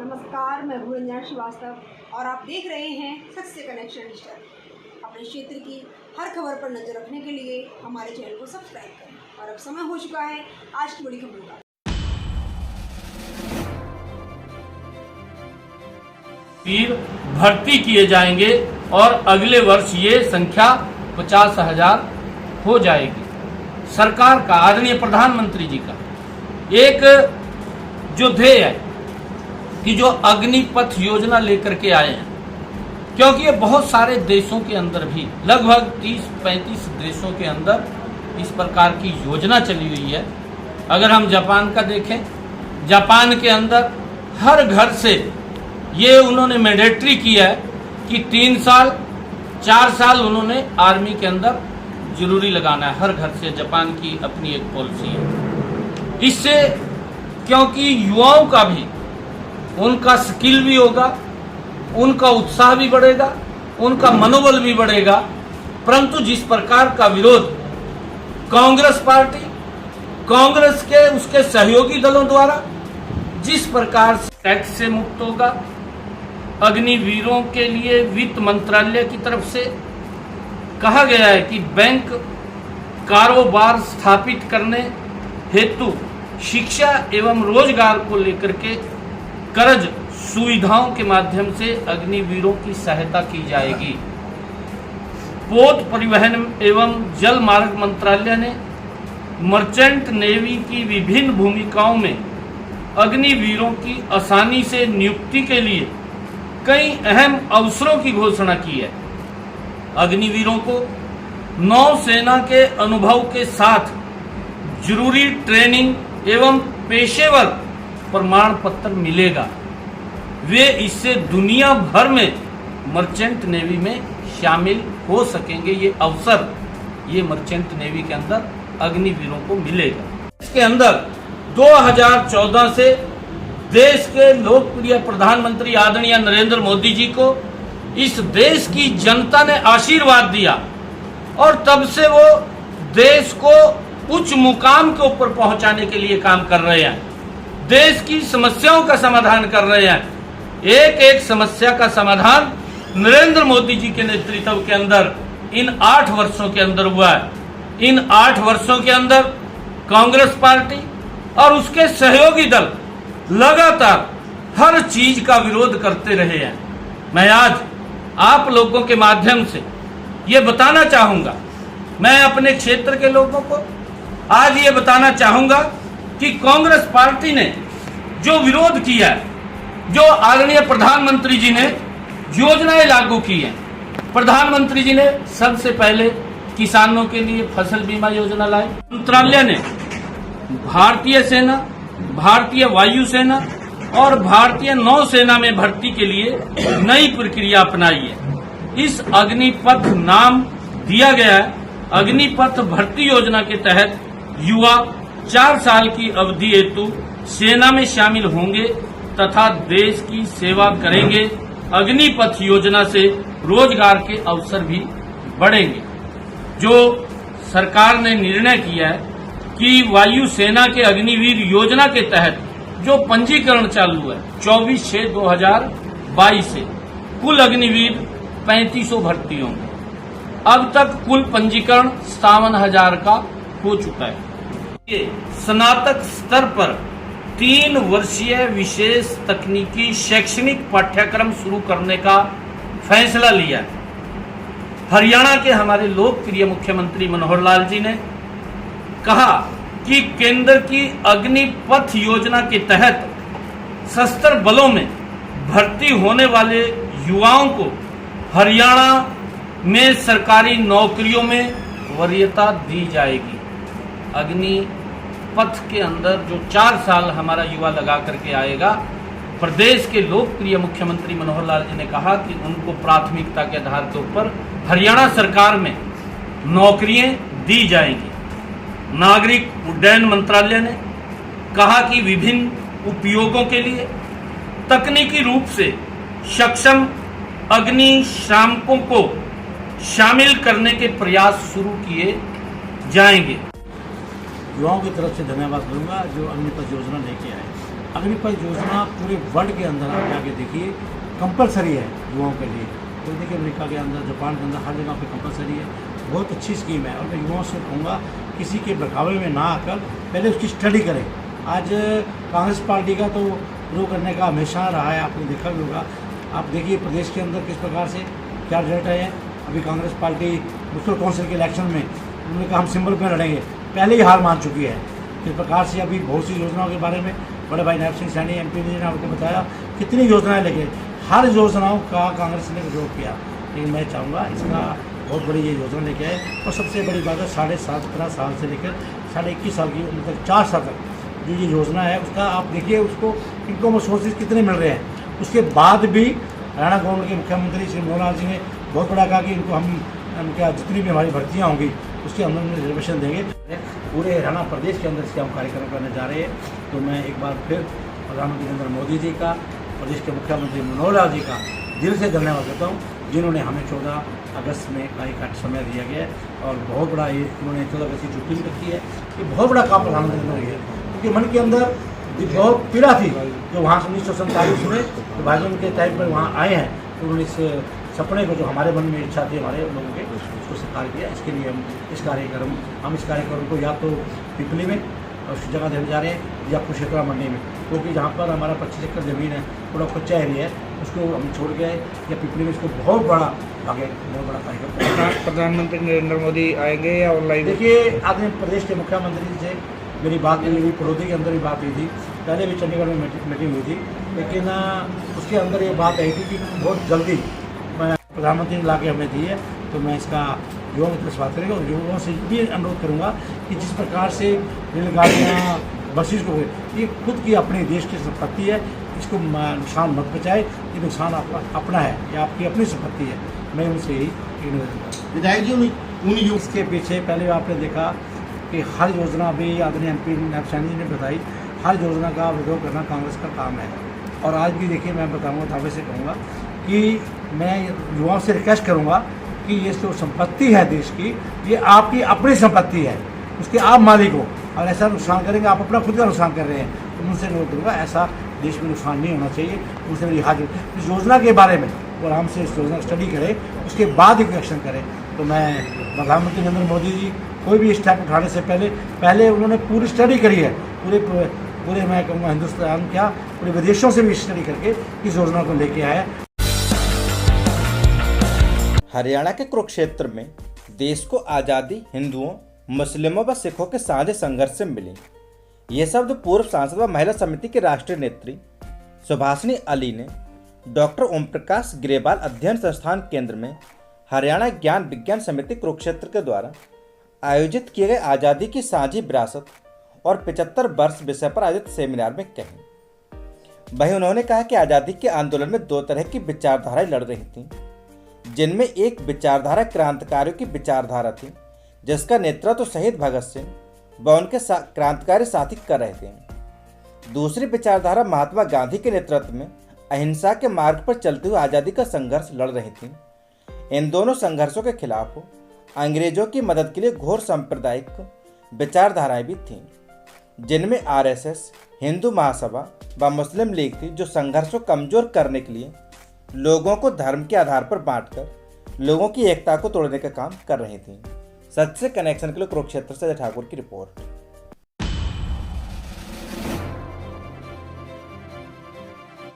नमस्कार, मैं भूरंजना श्रीवास्तव और आप देख रहे हैं सच से कनेक्शन डिजिटल। अपने क्षेत्र की हर खबर पर नजर रखने के लिए हमारे चैनल को सब्सक्राइब करें। और अब समय हो चुका है आज की बड़ी खबरों का। वीर भर्ती किए जाएंगे और अगले वर्ष ये संख्या 50,000 हो जाएगी। सरकार का, आदरणीय प्रधानमंत्री जी का एक जो ध्येय है कि जो अग्निपथ योजना लेकर के आए हैं, क्योंकि ये बहुत सारे देशों के अंदर भी, लगभग 30-35 देशों के अंदर इस प्रकार की योजना चली हुई है। अगर हम जापान का देखें, जापान के अंदर हर घर से ये उन्होंने मैंडेटरी किया है कि 3 साल 4 साल उन्होंने आर्मी के अंदर जरूरी लगाना है। हर घर से जापान की अपनी एक पॉलिसी है। इससे क्योंकि युवाओं का भी, उनका स्किल भी होगा, उनका उत्साह भी बढ़ेगा, उनका मनोबल भी बढ़ेगा। परंतु जिस प्रकार का विरोध कांग्रेस पार्टी, कांग्रेस के उसके सहयोगी दलों द्वारा जिस प्रकार से टैक्स से मुक्त होगा, अग्निवीरों के लिए वित्त मंत्रालय की तरफ से कहा गया है कि बैंक कारोबार स्थापित करने हेतु शिक्षा एवं रोजगार को लेकर के कर्ज सुविधाओं के माध्यम से अग्निवीरों की सहायता की जाएगी। पोत परिवहन एवं जल मार्ग मंत्रालय ने मर्चेंट नेवी की विभिन्न भूमिकाओं में अग्निवीरों की आसानी से नियुक्ति के लिए कई अहम अवसरों की घोषणा की है। अग्निवीरों को नौसेना के अनुभव के साथ जरूरी ट्रेनिंग एवं पेशेवर प्रमाण पत्र मिलेगा। वे इससे दुनिया भर में मर्चेंट नेवी में शामिल हो सकेंगे। ये अवसर ये मर्चेंट नेवी के अंदर अग्निवीरों को मिलेगा। इसके अंदर 2014 से देश के लोकप्रिय प्रधानमंत्री आदरणीय नरेंद्र मोदी जी को इस देश की जनता ने आशीर्वाद दिया और तब से वो देश को उच्च मुकाम के ऊपर पहुंचाने के लिए काम कर रहे हैं। देश की समस्याओं का समाधान कर रहे हैं। एक एक समस्या का समाधान नरेंद्र मोदी जी के नेतृत्व के अंदर इन 8 वर्षों के अंदर हुआ है। इन 8 वर्षों के अंदर कांग्रेस पार्टी और उसके सहयोगी दल लगातार हर चीज का विरोध करते रहे हैं। मैं आज आप लोगों के माध्यम से ये बताना चाहूंगा, मैं अपने क्षेत्र के लोगों को आज ये बताना चाहूंगा कि कांग्रेस पार्टी ने जो विरोध किया है, जो आदरणीय प्रधानमंत्री जी ने योजनाएं लागू की हैं। प्रधानमंत्री जी ने सबसे पहले किसानों के लिए फसल बीमा योजना लाई। मंत्रालय ने भारतीय सेना, भारतीय वायुसेना और भारतीय नौसेना में भर्ती के लिए नई प्रक्रिया अपनाई है। इस अग्निपथ नाम दिया गया है। अग्निपथ भर्ती योजना के तहत युवा 4 साल की अवधि हेतु सेना में शामिल होंगे तथा देश की सेवा करेंगे। अग्निपथ योजना से रोजगार के अवसर भी बढ़ेंगे। जो सरकार ने निर्णय किया है कि वायुसेना के अग्निवीर योजना के तहत जो पंजीकरण चालू है 24/6/2022 से कुल अग्निवीर 3500 भर्ती होंगे। अब तक कुल पंजीकरण 57,000 का हो चुका है। ये स्नातक स्तर पर 3 वर्षीय विशेष तकनीकी शैक्षणिक पाठ्यक्रम शुरू करने का फैसला लिया है। हरियाणा के हमारे लोकप्रिय मुख्यमंत्री मनोहर लाल जी ने कहा कि केंद्र की अग्निपथ योजना के तहत सशस्त्र बलों में भर्ती होने वाले युवाओं को हरियाणा में सरकारी नौकरियों में वरीयता दी जाएगी। अग्निपथ के अंदर जो 4 साल हमारा युवा लगा करके आएगा, प्रदेश के लोकप्रिय मुख्यमंत्री मनोहर लाल जी ने कहा कि उनको प्राथमिकता के आधार के ऊपर हरियाणा सरकार में नौकरियां दी जाएंगी। नागरिक उड्डयन मंत्रालय ने कहा कि विभिन्न उपयोगों के लिए तकनीकी रूप से सक्षम अग्निशामकों को शामिल करने के प्रयास शुरू किए जाएंगे। युवाओं की तरफ से धन्यवाद करूंगा जो अग्निपथ योजना लेके आए। अग्निपथ योजना पूरे वर्ल्ड के अंदर आप जाके देखिए कंपलसरी है युवाओं के लिए। तो देखिए अमेरिका के अंदर, जापान के अंदर हर जगह पे कंपलसरी है। बहुत अच्छी स्कीम है और मैं युवाओं से कहूँगा किसी के बहकावे में ना आकर पहले उसकी स्टडी करें। आज कांग्रेस पार्टी का तो ग्रो करने का हमेशा रहा है, आपने देखा भी होगा। आप देखिए प्रदेश के अंदर किस प्रकार से क्या रिजल्ट आए हैं। अभी कांग्रेस पार्टी म्यूनसिपल काउंसिल के इलेक्शन में उन्होंने कहा हम सिंबल पर लड़ेंगे, पहले ही हार मान चुकी है। इस प्रकार से अभी बहुत सी योजनाओं के बारे में बड़े भाई नायब सिंह सैनी MP ने आपको बताया कितनी योजनाएं लेके, हर योजनाओं का कांग्रेस ने विरोध किया। लेकिन मैं चाहूँगा इसका बहुत बड़ी ये योजना लेके आए और सबसे बड़ी बात है 17.5 साल से लेकर 21.5 साल की उम्र तक 4 साल तक जो ये योजना है उसका आप देखिए उसको इनकम सोर्सेज कितने मिल रहे हैं। उसके बाद भी हरियाणा गवर्नमेंट के मुख्यमंत्री श्री मनोहर लाल जी ने बहुत बड़ा कहा कि इनको हम क्या जितनी भी हमारी भर्तियाँ होंगी उसके अंदर में रिजर्वेशन देंगे। पूरे हरियाणा प्रदेश के अंदर इसके हम कार्यक्रम करने जा रहे हैं। तो मैं एक बार फिर प्रधानमंत्री नरेंद्र मोदी जी का, प्रदेश के मुख्यमंत्री मनोहर लाल जी का दिल से धन्यवाद देता हूँ, जिन्होंने हमें 14 अगस्त में कार्य का समय दिया गया है। और बहुत बड़ा ये उन्होंने 14 अगस्त की छुट्टी भी रखी है। ये बहुत बड़ा काम प्रधानमंत्री ने किया है, क्योंकि मन के अंदर बहुत पीड़ा थी जो वहाँ से 1947 में तो भाजपा के टाइम पर वहाँ आए हैं। तो उन्होंने इस सपने को जो हमारे मन में इच्छा थी हमारे लोगों के, उसको साकार किया। इसके लिए हम इस कार्यक्रम को या तो पिपली में उस जगह देने जा रहे हैं या कुरुक्षेत्र मंडी में, क्योंकि जहाँ पर हमारा 25 एकड़ ज़मीन है, थोड़ा कच्चा एरिया है, उसको हम छोड़ के आए या पिपली में इसको बहुत बड़ा आगे बहुत बड़ा कार्यक्रम। प्रधानमंत्री नरेंद्र मोदी आएंगे या ऑनलाइन? देखिए आज प्रदेश के मुख्यमंत्री से मेरी बात हुई हुई, पड़ोसी के अंदर भी बात हुई थी, पहले भी चंडीगढ़ में मीटिंग हुई थी, लेकिन उसके अंदर ये बात आई थी कि बहुत जल्दी मैं प्रधानमंत्री ने ला के हमें दी है। तो मैं इसका युवाओं को स्वागत करेंगे और युवाओं से भी अनुरोध करूँगा कि जिस प्रकार से रेलगाड़ियाँ बसेस को, ये खुद की अपने देश की संपत्ति है, इसको नुकसान मत पहुँचाए। ये नुकसान अपना है, ये आपकी अपनी संपत्ति है। मैं उनसे यही विधायक जी इसके पीछे पहले आपने देखा कि हर योजना भी आदरणीय MP नायब सैनी जी ने बताई, हर योजना का विरोध करना कांग्रेस का काम है। और आज भी देखिए मैं बताऊँगा, दावे से कहूँगा कि मैं युवाओं से रिक्वेस्ट करूँगा कि ये जो संपत्ति है देश की, ये आपकी अपनी संपत्ति है, उसके आप मालिक हो। और ऐसा नुकसान करेंगे आप अपना खुद का नुकसान कर रहे हैं। तो उनसे अनुरोध करूँगा ऐसा देश में नुकसान नहीं होना चाहिए। उनसे मेरी हाजिर इस योजना के बारे में और हमसे इस योजना स्टडी करें, उसके बाद एक एक्शन करें। तो मैं प्रधानमंत्री नरेंद्र मोदी जी कोई भी स्टेप उठाने से पहले उन्होंने पूरी स्टडी करी है, पूरे मैं कहूँगा हिंदुस्तान क्या पूरे विदेशों से भी स्टडी करके इस योजना को लेके आया। हरियाणा के कुरुक्षेत्र में देश को आज़ादी हिंदुओं, मुस्लिमों व सिखों के साझे संघर्ष से मिली। ये शब्द पूर्व सांसद व महिला समिति के राष्ट्रीय नेत्री सुभाषिनी अली ने डॉक्टर ओम प्रकाश ग्रेवाल अध्ययन संस्थान केंद्र में हरियाणा ज्ञान विज्ञान समिति कुरुक्षेत्र के द्वारा आयोजित किए गए आज़ादी की साझी विरासत और 75 वर्ष विषय पर आयोजित सेमिनार में कही। वहीं उन्होंने कहा कि आज़ादी के आंदोलन में 2 तरह की विचारधाराएं लड़ रही थीं, जिनमें एक विचारधारा क्रांतिकारियों की विचारधारा थी, जिसका नेतृत्व शहीद भगत सिंह व उनके क्रांतिकारी साथी कर रहे थे। दूसरी विचारधारा महात्मा गांधी के नेतृत्व में अहिंसा के मार्ग पर चलते हुए आज़ादी का संघर्ष लड़ रही थी। इन दोनों संघर्षों के खिलाफ अंग्रेजों की मदद के लिए घोर सांप्रदायिक विचारधाराएं भी थीं, जिनमें RSS, हिंदू महासभा व मुस्लिम लीग थी, जो संघर्ष को कमजोर करने के लिए लोगों को धर्म के आधार पर बांटकर लोगों की एकता को तोड़ने का काम कर रही थी। सच से कनेक्शन के लिए कुरुक्षेत्र से ठाकुर की रिपोर्ट।